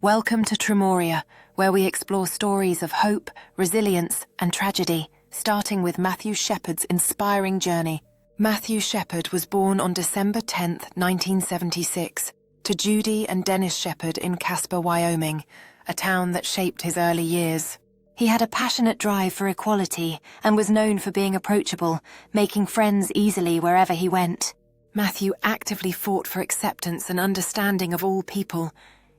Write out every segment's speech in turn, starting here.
Welcome to Tremoria, where we explore stories of hope, resilience, and tragedy, starting with Matthew Shepard's inspiring journey. Matthew Shepard was born on December 10, 1976, to Judy and Dennis Shepard in Casper, Wyoming, a town that shaped his early years. He had a passionate drive for equality and was known for being approachable, making friends easily wherever he went. Matthew actively fought for acceptance and understanding of all people,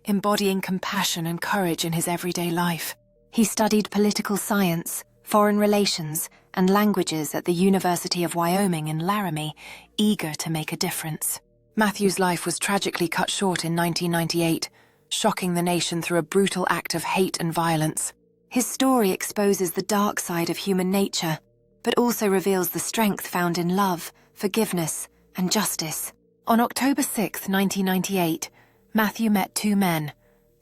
embodying compassion and courage in his everyday life. He studied political science, foreign relations, and languages at the University of Wyoming in Laramie, eager to make a difference. Matthew's life was tragically cut short in 1998, shocking the nation through a brutal act of hate and violence. His story exposes the dark side of human nature, but also reveals the strength found in love, forgiveness, and justice. On October 6, 1998, Matthew met two men,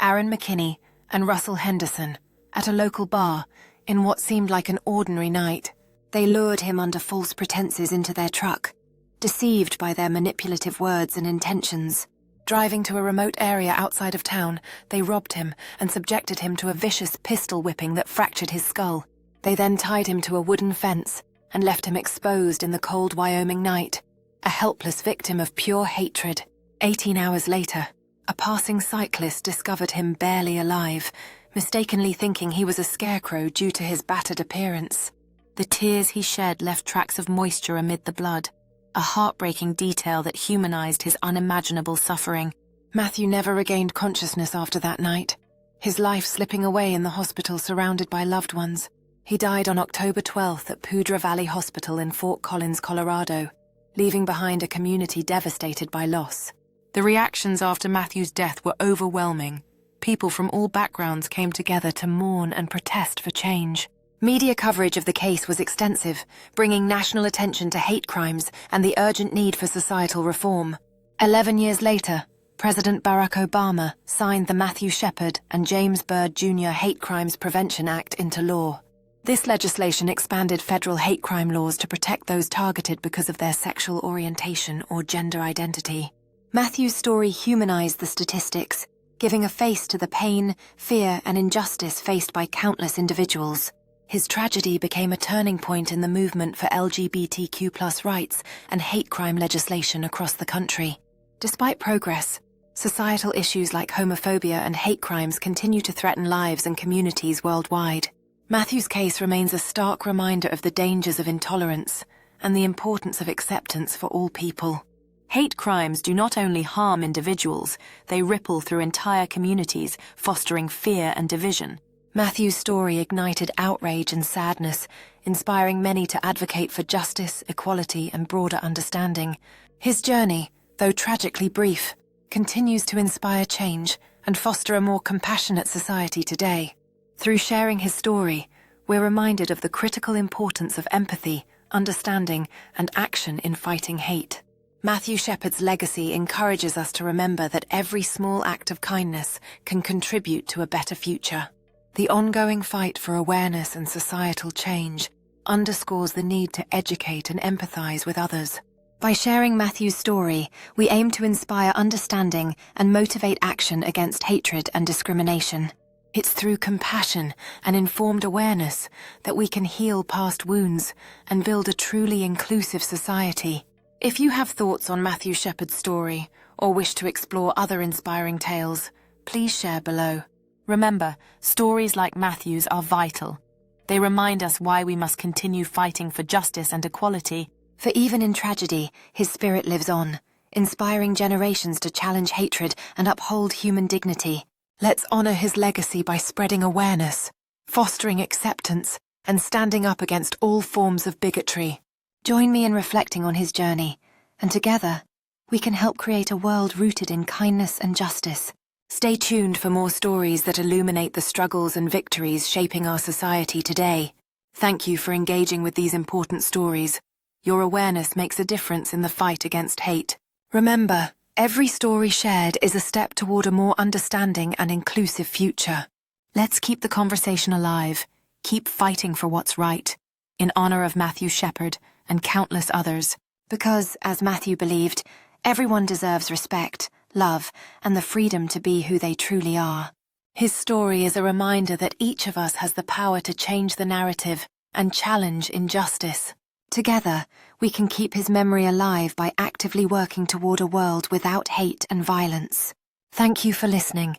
Aaron McKinney and Russell Henderson, at a local bar in what seemed like an ordinary night. They lured him under false pretenses into their truck, deceived by their manipulative words and intentions. Driving to a remote area outside of town, they robbed him and subjected him to a vicious pistol whipping that fractured his skull. They then tied him to a wooden fence and left him exposed in the cold Wyoming night, a helpless victim of pure hatred. 18 hours later, a passing cyclist discovered him barely alive, mistakenly thinking he was a scarecrow due to his battered appearance. The tears he shed left tracks of moisture amid the blood, a heartbreaking detail that humanized his unimaginable suffering. Matthew never regained consciousness after that night, his life slipping away in the hospital surrounded by loved ones. He died on October 12th at Poudre Valley Hospital in Fort Collins, Colorado, leaving behind a community devastated by loss. The reactions after Matthew's death were overwhelming. People from all backgrounds came together to mourn and protest for change. Media coverage of the case was extensive, bringing national attention to hate crimes and the urgent need for societal reform. 11 years later, President Barack Obama signed the Matthew Shepard and James Byrd Jr. Hate Crimes Prevention Act into law. This legislation expanded federal hate crime laws to protect those targeted because of their sexual orientation or gender identity. Matthew's story humanized the statistics, giving a face to the pain, fear, and injustice faced by countless individuals. His tragedy became a turning point in the movement for LGBTQ+ rights and hate crime legislation across the country. Despite progress, societal issues like homophobia and hate crimes continue to threaten lives and communities worldwide. Matthew's case remains a stark reminder of the dangers of intolerance and the importance of acceptance for all people. Hate crimes do not only harm individuals, they ripple through entire communities, fostering fear and division. Matthew's story ignited outrage and sadness, inspiring many to advocate for justice, equality, and broader understanding. His journey, though tragically brief, continues to inspire change and foster a more compassionate society today. Through sharing his story, we're reminded of the critical importance of empathy, understanding, and action in fighting hate. Matthew Shepard's legacy encourages us to remember that every small act of kindness can contribute to a better future. The ongoing fight for awareness and societal change underscores the need to educate and empathize with others. By sharing Matthew's story, we aim to inspire understanding and motivate action against hatred and discrimination. It's through compassion and informed awareness that we can heal past wounds and build a truly inclusive society. If you have thoughts on Matthew Shepard's story or wish to explore other inspiring tales, please share below. Remember, stories like Matthew's are vital. They remind us why we must continue fighting for justice and equality. For even in tragedy, his spirit lives on, inspiring generations to challenge hatred and uphold human dignity. Let's honor his legacy by spreading awareness, fostering acceptance, and standing up against all forms of bigotry. Join me in reflecting on his journey, and together, we can help create a world rooted in kindness and justice. Stay tuned for more stories that illuminate the struggles and victories shaping our society today. Thank you for engaging with these important stories. Your awareness makes a difference in the fight against hate. Remember, every story shared is a step toward a more understanding and inclusive future. Let's keep the conversation alive, keep fighting for what's right, in honor of Matthew Shepard and countless others. Because, as Matthew believed, everyone deserves respect, love, and the freedom to be who they truly are. His story is a reminder that each of us has the power to change the narrative and challenge injustice. Together, we can keep his memory alive by actively working toward a world without hate and violence. Thank you for listening,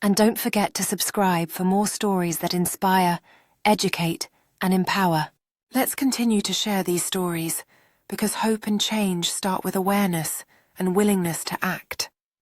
and don't forget to subscribe for more stories that inspire, educate, and empower. Let's continue to share these stories, because hope and change start with awareness and willingness to act.